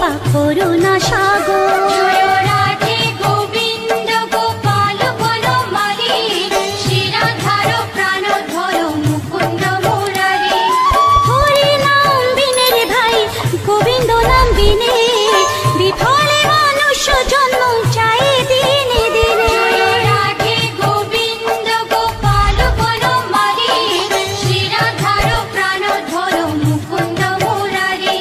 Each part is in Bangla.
কৃপা করুণা সাগর। জয় রাধে গোবিন্দ গোপাল বনমালী, শ্রীরাধার প্রাণধর মুকুন্দ মুরারি। হরি নাম বিনে রে ভাই, গোবিন্দ নাম বিনে বিফলে মানুষ জন্ম চাই দিনে দিনে। জয় রাধে গোবিন্দ গোপাল বনমালী, শ্রীরাধার প্রাণধর মুকুন্দ মুরারি।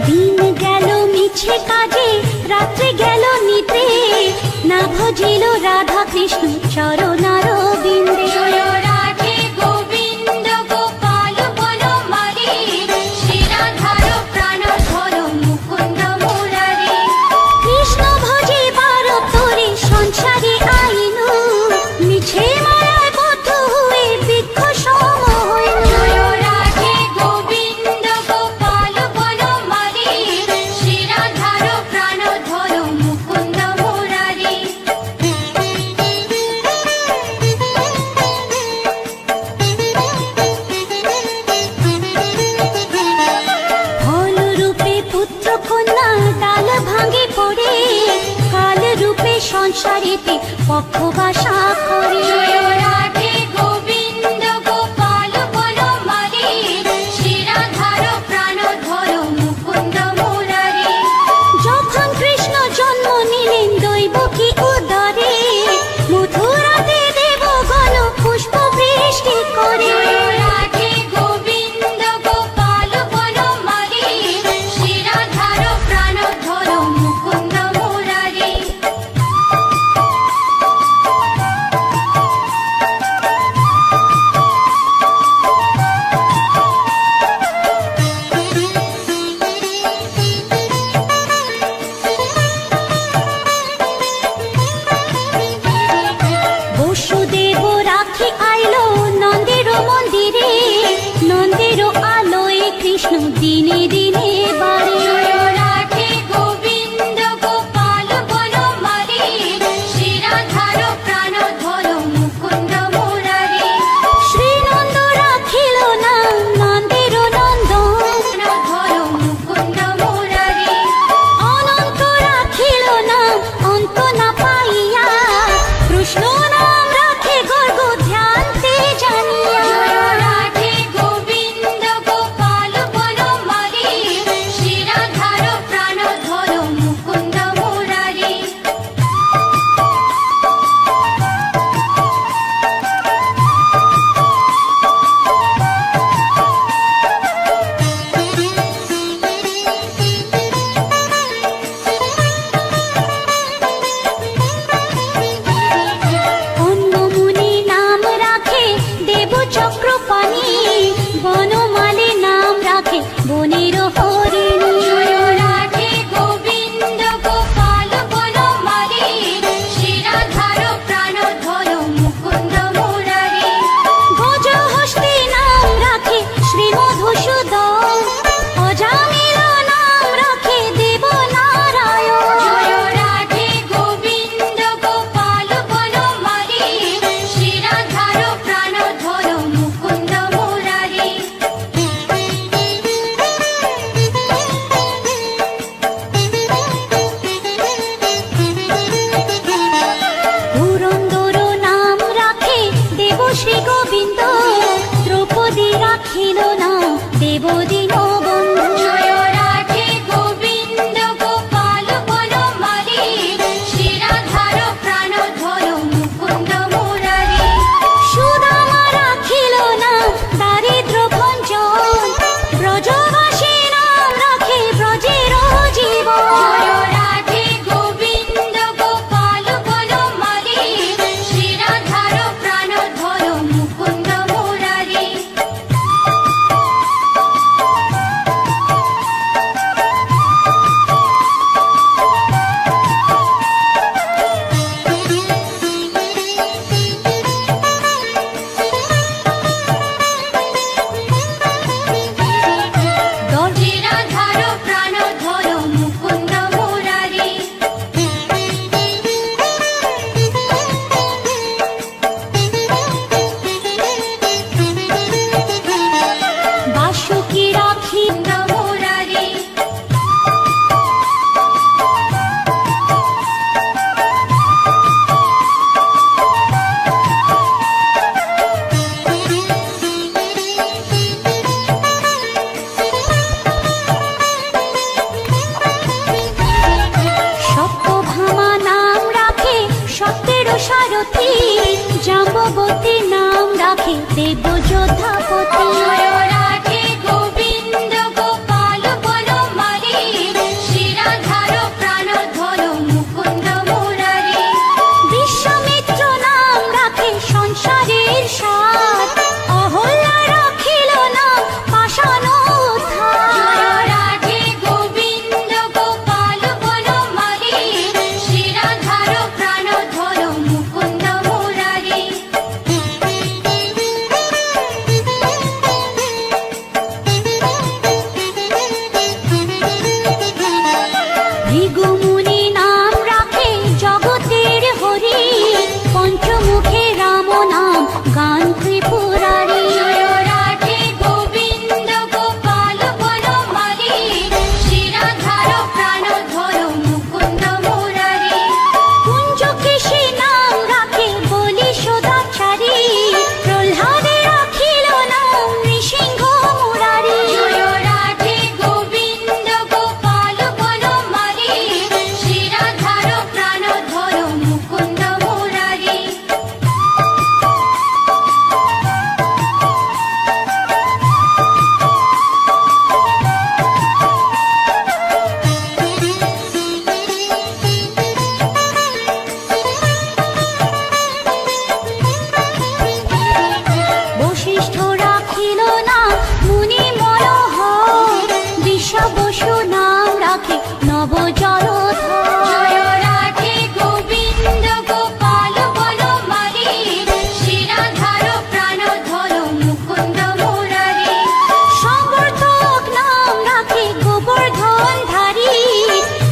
দিন গেল মিছে কাজে, রাত্রি গেল নিদ্রে, না ভজিল রাধা কৃষ্ণ চরণার বিন্দে। জয় রাধে গোবিন্দ গোপাল বনমালী, শ্রীরাধার প্রাণধর মুকুন্দ মুরারি। কৃষ্ণ ভজিবার তরে সংসারে আইনু, মিছে মারায় বদ্ধ হয়ে বৃক্ষ সম হইনু। জয় রাধে গোবিন্দ গোপাল বনমালী, শ্রীরাধার প্রাণধর মুকুন্দ মুরারি। ফল রূপে পুত্র কন্যা ডাল ভাঙে পড়ে, কাল রূপে সংসারেতে পক্ষ বাসা করে। জয় রাধে গোবিন্দ গোপাল বনমালী, শ্রীরাধার প্রাণধর মুকুন্দ মুরারি। যখন কৃষ্ণ জন্ম নিলেন দৈবকী উদরে, মথুরাতে দেবগণ পুষ্প বৃষ্টি করে। জয় রাধে গোবিন্দ গোপাল বনমালী, শ্রীরাধার প্রাণধর মুকুন্দ মুরারি। বসুদেব রাখি আইলো নন্দের মন্দিরে, নন্দের আলোয় কৃষ্ণ দিনে দিনে বাড়ে। জয় রাধে গোবিন্দ গোপাল বনমালী, শ্রীরাধার প্রাণধর মুকুন্দ মুরারি। শ্রীনন্দ রাখিল না নন্দের নন্দন, প্রাণধর মুকুন্দ মুরারি। অনন্ত রাখিল না অন্ত না পাইয়া, কৃষ্ণ নাম রাখে গর্গ ধ্যানতে জানিয়া। জয় রাধে গোবিন্দ গোপাল বনমালী, শ্রীরাধার প্রাণধর মুকুন্দ মুরারি। অন্য মুনি নাম রাখে দেব চক্রপাণি, বনমালী নাম রাখে বনের হরিণী। জয় রাধে গোবিন্দ গোপাল বনমালী, শ্রীরাধার প্রাণধর মুকুন্দ মুরারি। গজহস্তি নাম রাখে শ্রী মধুসূদন, অজামিল নাম রাখে দেব নারায়ণ। জয় রাধে গোবিন্দ গোপাল বনমালী, শ্রীরাধার প্রাণধর মুকুন্দ মুরারি। পুরন্দর নাম রাখে দেব শ্রী গোবিন্দ, দ্রৌপদী রাখিল নাম দেব দীনবন্ধু। জয় রাধে গোবিন্দ গোপাল বনমালী, শ্রীরাধার প্রাণধর মুকুন্দ মুরারি। সুদামা রাখিল নাম দারিদ্র ভঞ্জন, ব্রজবাসী নাম রাখে ব্রজের জীবন। জয় রাধে গোবিন্দ গোপাল বনমালী, শ্রীরাধার প্রাণধর মুকুন্দ মুরারি। রথী, জাম্ববতী নাম রাখে দেব যোধাপতি। জয় রাধে গোবিন্দ গোপাল বনমালী, শিরাধার প্রাণধর মুকুন্দ মুরারি। বিশ্বামিত্র নাম রাখে সংসারের সার, অহল্যা রাখিল নাম পাষাণ উদ্ধার। জয় রাধে গোবিন্দ গোপাল বনমালী, শিরাধার প্রাণধর মুকুন্দ মুরারি। ভৃগুমুনি নাম রাখে জগতের হরি, পঞ্চমুখে রাম নাম গান ত্রিপুরারি। জয় রাধে গোবিন্দ গোপাল বনমালী, শিরাধার প্রাণধর মুকুন্দ মুরারি। কুঞ্জকেশী নাম রাখে বলি সদাচারী, প্রহ্লাদে রাখিল নাম নৃসিংহ মুরারি। জয় রাধে গোবিন্দ গোপাল বনমালী, শিরাধার প্রাণধর মুকুন্দ মুরারি। বশিষ্ঠ রাখিল নাম মুনি মনোহর, বিশ্বাবসু নাম রাখে নব জলধর। জয় রাধে গোবিন্দ গোপাল বনমালী, শিরাধার প্রাণধর মুকুন্দ মুরারি। সংবর্ধক নাম রাখে গোবর্ধন ধারী,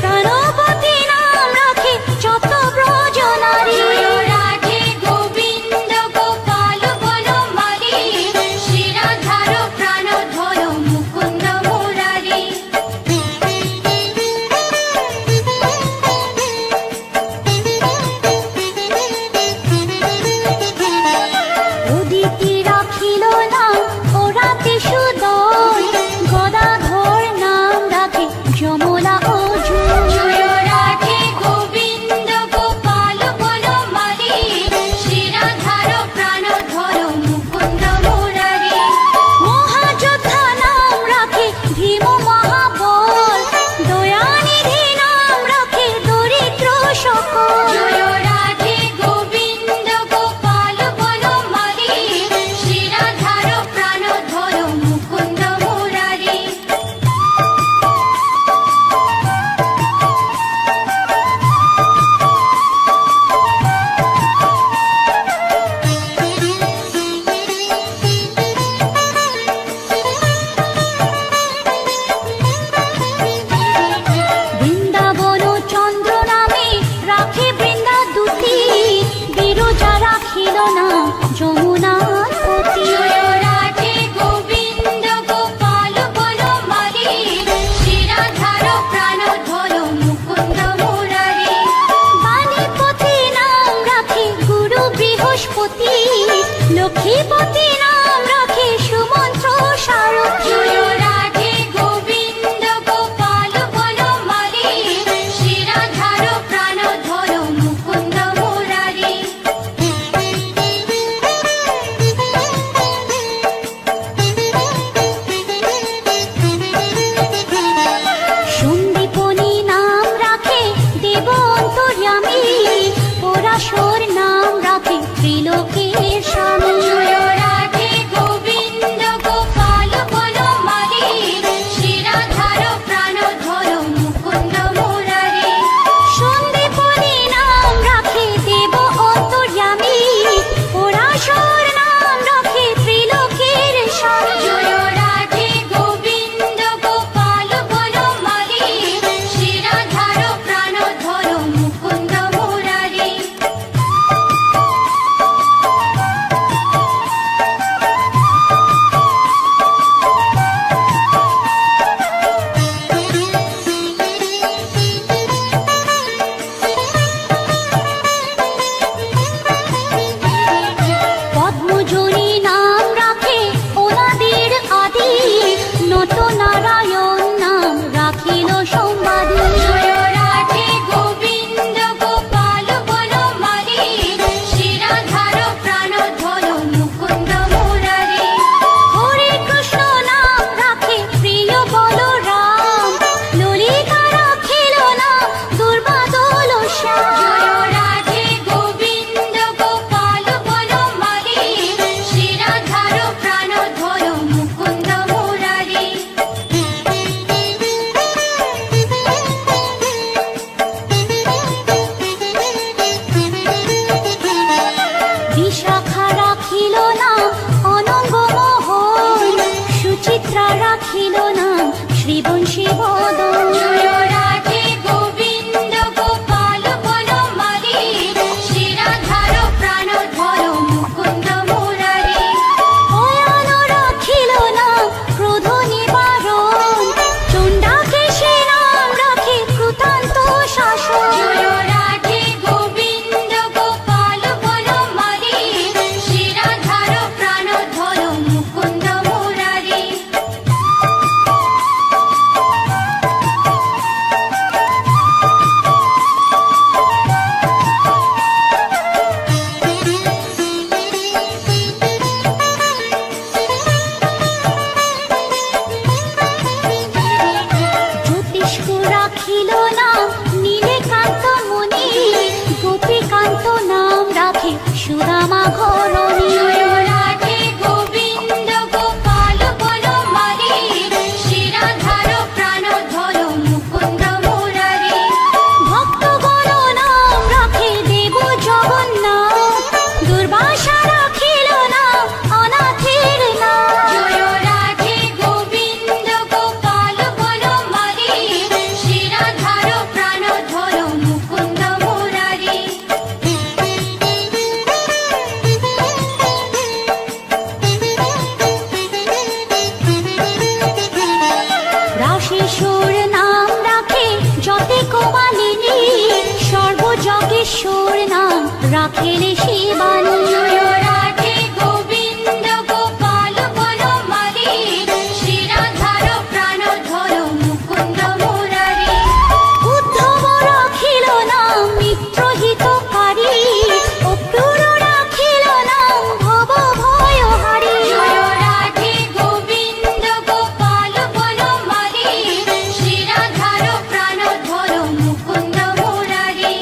প্রাণবতী নাম রাখে যত ব্রজ নারী। জয় রাধে গোবিন্দ গোপাল বনমালী, শিরাধার প্রাণধর মুকুন্দ মুরারি। উদিতি রাখিল নাম ওরাতে সুদয়, গদাধর নাম রাখে যমলা অর্জুন। জয় রাধে গোবিন্দ গোপাল বনমালী, শিরাধার প্রাণধর মুকুন্দ মুরারি। মহাযোদ্ধা নাম রাখে ভীম মহাবল, দয়ানিধি নাম রাখে দরিদ্র সকল। জয় রাধে গোবিন্দ গোপাল বনমালী, শিরাধার প্রাণধর মুকুন্দ মুরারি। বৃন্দাবন চন্দ্র নামে রাখে বৃন্দা দুতি, বিরজা রাখিল নাম যমুনার পতি। জয় রাধে গোবিন্দ গোপাল বনমালী, শিরাধার প্রাণধর মুকুন্দ মুরারি। বাণীপতি নাম রাখে গুরু বৃহস্পতি, লক্ষ্মীপতি নাম রাখে সুমন্ত্র সারথী। জয় রাধে গোবিন্দ গোপাল বনমালী, শিরাধার প্রাণধর মুকুন্দ মুরারি। সন্দীপনী নাম রাখে দেব অন্তর্যামী, পরাশর নাম রাখে ত্রিলোকের স্বামী। জয় রাধে গোবিন্দ গোপাল বনমালী, শিরাধার প্রাণধর মুকুন্দ মুরারি। সন্দীপনী নাম রাখে দেব অন্তর্যামী, পরাশর নাম রাখে ত্রিলোকের স্বামী। জয় রাধে গোবিন্দ গোপাল বনমালী, শিরাধার প্রাণধর মুকুন্দ মুরারি। রাখেলে শিবানী। জয় রাধে গোবিন্দ গোপাল বনমালী, শ্রীরাধার প্রাণধর মুকুন্দ মুরারি। উদ্ধব রাখিল নাম মিত্রহিতকারী, অক্রূর রাখিল নাম ভব ভয়হারী। জয় রাধে গোবিন্দ গোপাল বনমালী, শ্রীরাধার প্রাণধর মুকুন্দ মুরারি।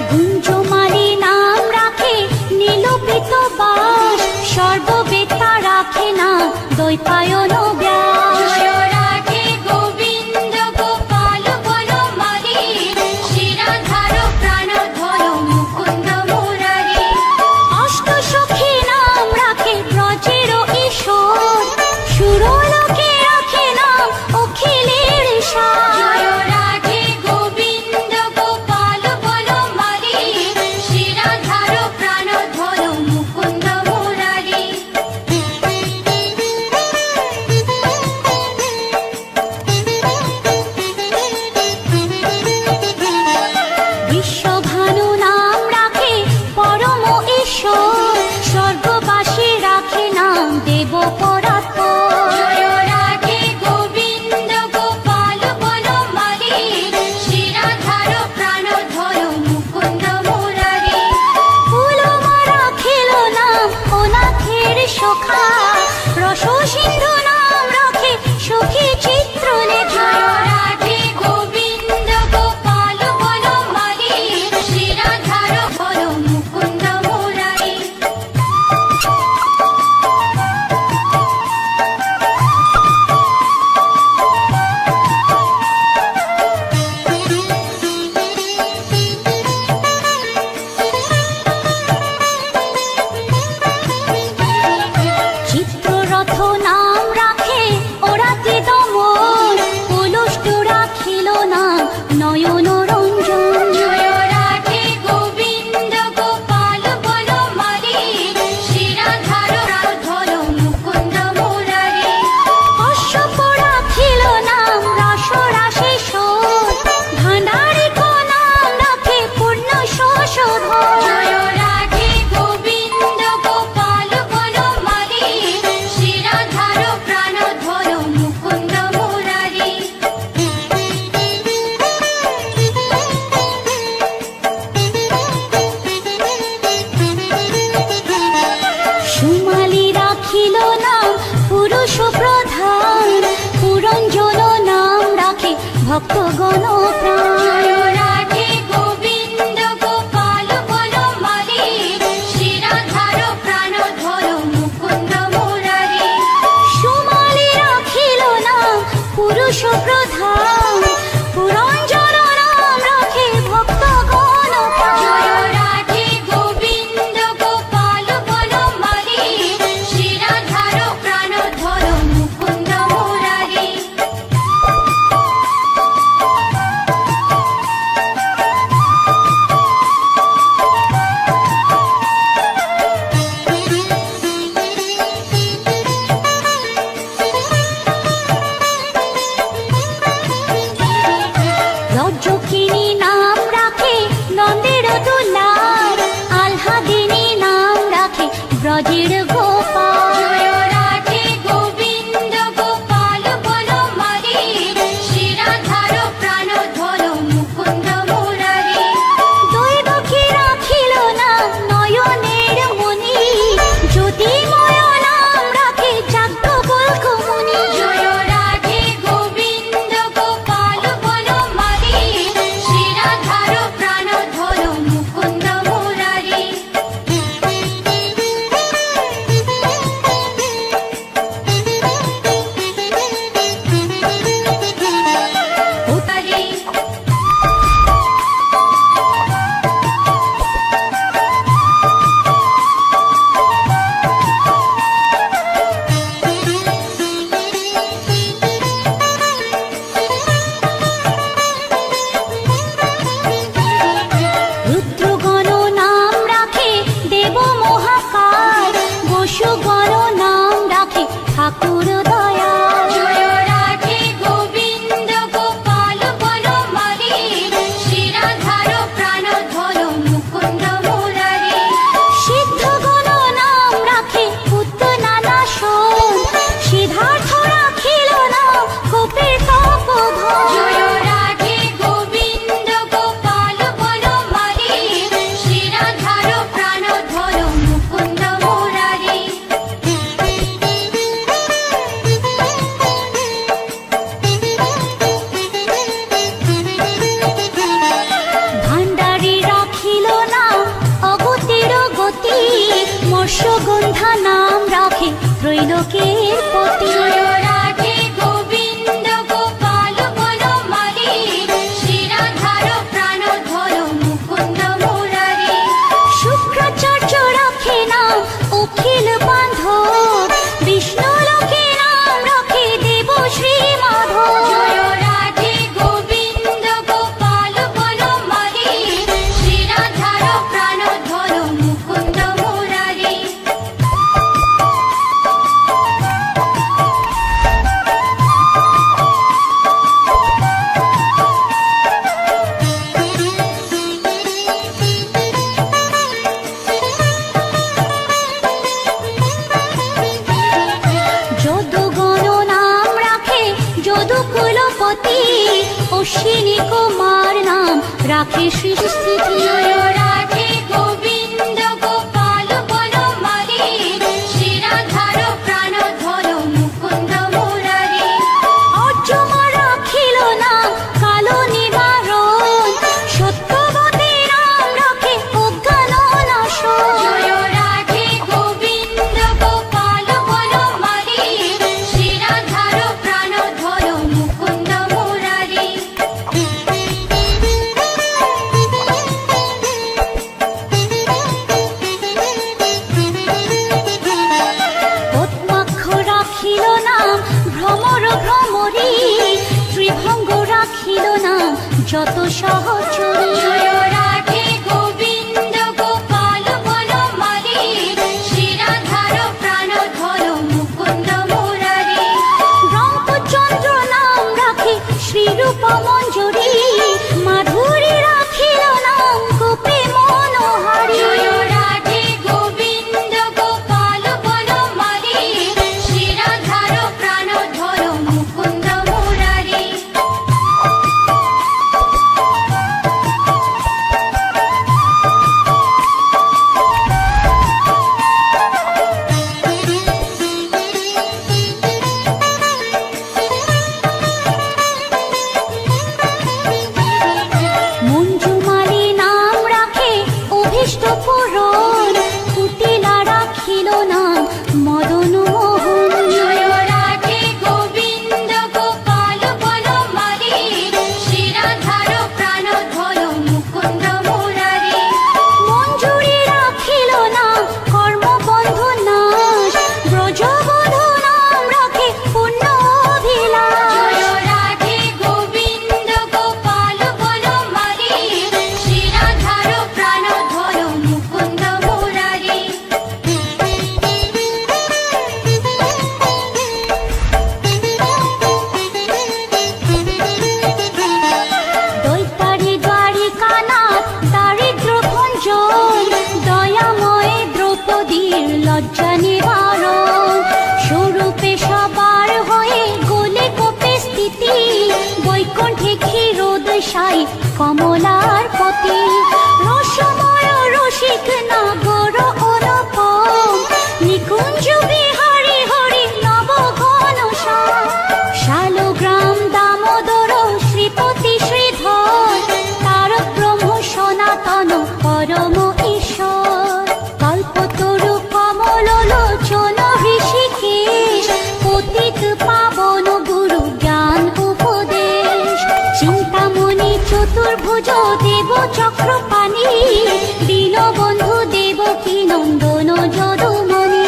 গুঞ্জমালী নাম রাখে নীলপিত বাস, সর্ববেত্তা রাখে না দ্বৈপায়ন ব্যাস। জয় রাধে গোবিন্দ গোপাল বনমালী, শ্রীরাধার প্রাণধর মুকুন্দ মুরারি। অষ্টসখী নাম রাখে ব্রজের ঈশ্বর, সুরলোকে রাখে নাম অখিলের সার। জয় রাধে গোবিন্দ গোপাল বনমালী, শ্রীরাধার প্রাণধর মুকুন্দ মুরারি। ত্রৈলোকের পতি। জয় রাধে গোবিন্দ গোপাল বনমালী, শ্রীরাধার প্রাণধর মুকুন্দ মুরারি। শুক্রাচার্য রাখে নাম অখিল বান্ধব, বিষ্ণু লোকে নাম রাখে দেব শ্রী মাধব। জয় রাধে গোবিন্দ গোপাল বনমালী, শ্রীরাধার প্রাণধর মুকুন্দ মুরারি। যদুগণ নাম রাখে যদুকুলপতি, অশ্বিনী কুমার নাম রাখে সৃষ্টি। জয় রাধে গোবিন্দ গোপাল বনমালী, শ্রীরাধার প্রাণধর মুকুন্দ মুরারি। অর্জমা রাখিল নাম কালো নিবারণ, সত্যবতী নাম রাখে অজ্ঞান নাশন। জয় রাধে গোবিন্দ গোপাল বনমালী, শ্রীরাধার প্রাণধর মুকুন্দ মুরারি। পদ্মাক্ষ রাখিল নাম ভ্রমর ভ্রমরী, ত্রিভঙ্গ রাখিল নাম যত সহচরী। জয় রাধে গোবিন্দ গোপাল বনমালী, শ্রীরাধার প্রাণধর মুকুন্দ মুরারি। রঙ্গচন্দ্র নাম রাখে শ্রীরূপ মঞ্জরী, মাধুরী রাখিল নাম গোপী মনোহারী। জয় রাধে গোবিন্দ গোপাল বনমালী, শ্রীরাধার প্রাণধর মুকুন্দ মুরারি। মঞ্জুমালী নাম রাখে অভীষ্ট পূরণ, কুটিলা রাখিল নাম মদন মোহন। জয় রাধে গোবিন্দ গোপাল বনমালী, শ্রীরাধার প্রাণধর মুকুন্দ মুরারি। মঞ্জুরি রাখিল নাম কর্মবন্ধ নাশ, ব্রজবধূ নাম রাখে পুণ্য অভিলাষ। জয় রাধে গোবিন্দ গোপাল বনমালী, শ্রীরাধার প্রাণধর মুকুন্দ মুরারি। দৈতারি দ্বারিকানাথ দারিদ্র ভঞ্জন, দয়াময় দ্রৌপদীর লজ্জা নিবারণ। স্বরূপে সবার হয়ে গোলে কোপে স্থিতি, বৈকুণ্ঠে ক্ষীরোদশাই কমলার পতি। রসময় রসিক নাগর অনুপম, নিকুঞ্জ বিহারী হরি নব ঘনশ্যাম। শালগ্রাম দামোদর শ্রীপতি শ্রীধর, তারক ব্রহ্ম সনাতন পরম ঈশ্বর। কল্পতরু কমল লোচন ঋষিকেশ, পতিত পাবন গুরু জ্ঞান উপদেশ। চিন্তামণি চতুর্ভুজ দেব চক্রপাণি, দীনবন্ধু দেবকী নন্দন যদুমণি।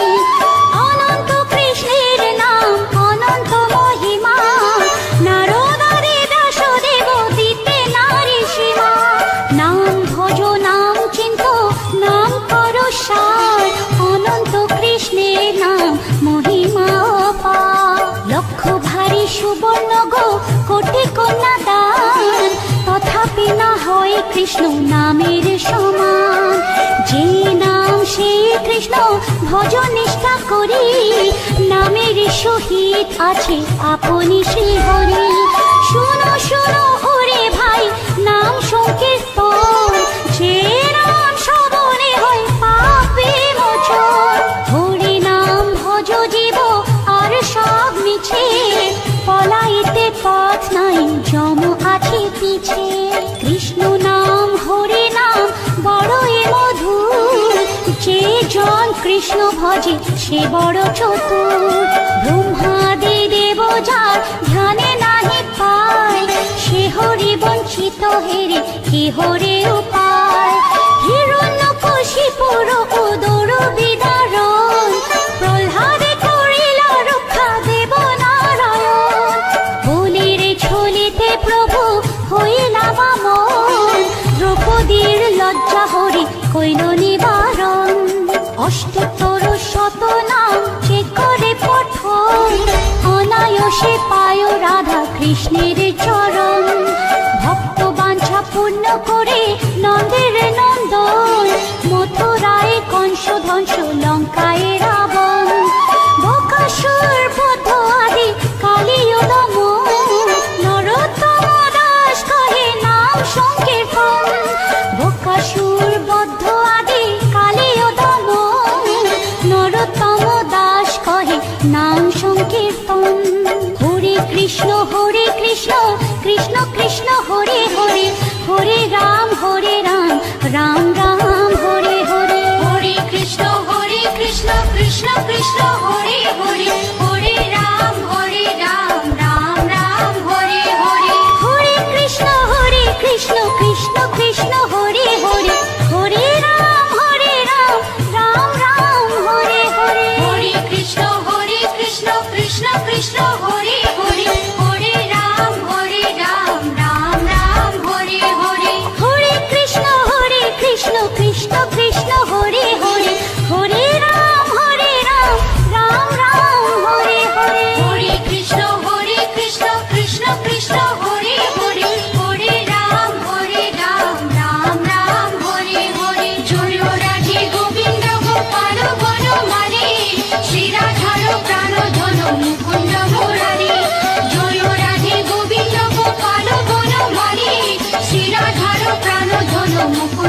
অনন্ত কৃষ্ণের নাম অনন্ত মহিমা, নারদারি ব্যাসদেব দিতে নারী সীমা। নাম ভজ নাম চিন্ত নাম কর সার, অনন্ত কৃষ্ণের নাম মহিমা অপার। লক্ষ ভারী সুবর্ণ গো কোটি কন্যা দান, তথাপি না হয় কৃষ্ণ নামের সমান। যে নাম সে কৃষ্ণ ভজ নিষ্ঠা করি, নামের সহিত আছে আপনি শ্রী হরি। শুনো শুনো ওরে ভাই নাম সংকীর্তন, যে নাম শ্রবণে হয় পাপে মোচন। হরি নাম ভজ জীব আর সব মিছে, পলাইতে পথ নাই যম আছে পিছে। কৃষ্ণ নাম হরি নাম বড়ই মধুর, যে জন কৃষ্ণ ভজে সে বড় চতুর ব্রহ্মাদি দেব যার ধ্যানে নাহি পায় সে হরি বঞ্চিত হেরে কি হরে উপায় হিরণ্যকশিপুর উদর বিদারণ প্রহ্লাদে করিল রক্ষা দেব নারায়ণ বলির ঝুলিতে প্রভু হইলা বামন দ্রৌপদীর লজ্জা হরি কইল নিবারণ অষ্টোত্তর শত নাম যে করে পঠন অনায়াসে পায় রাধা কৃষ্ণের চরণ ভক্ত বাঞ্ছা পূর্ণ করে নন্দের নন্দন মথুরায় কংস ধ্বংস লঙ্কায় রাবণ বকাসুর বধ আদি কালীয় দমন নরোত্তম দাস কহে নাম সংকীর্তন বকাসুর বদ্ধ আদি কালীয় দমন নরোত্তম দাস কহে নাম সংকীর্তন হরে কৃষ্ণ কৃষ্ণ কৃষ্ণ হরে হরে হরে রাম রাম রাম হরে হরে হরে কৃষ্ণ কৃষ্ণ কৃষ্ণ হরে হরে হরে রাম রাম রাম হরে হরে হরে কৃষ্ণ কৃষ্ণ কৃষ্ণ হরে হরে হরে রাম রাম রাম হরে হরে হরে কৃষ্ণ কৃষ্ণ কৃষ্ণ হরে হরে হরে রাম রাম রাম হরে হরে হরে কৃষ্ণ কৃষ্ণ কৃষ্ণ হরে হরে হরে রাম রাম রাম হরে হরে হরে কৃষ্ণ কৃষ্ণ কৃষ্ণ হরে হরে হরে রাম রাম রাম হরে হরে জয় রাধে গোবিন্দ গোপাল বনমালী শ্রী রাধার প্রাণ ধন মুকুন্দ মুরারি জয় রাধে গোবিন্দ গোপাল বনমালী শ্রী রাধার প্রাণ ধন মুকুন্দ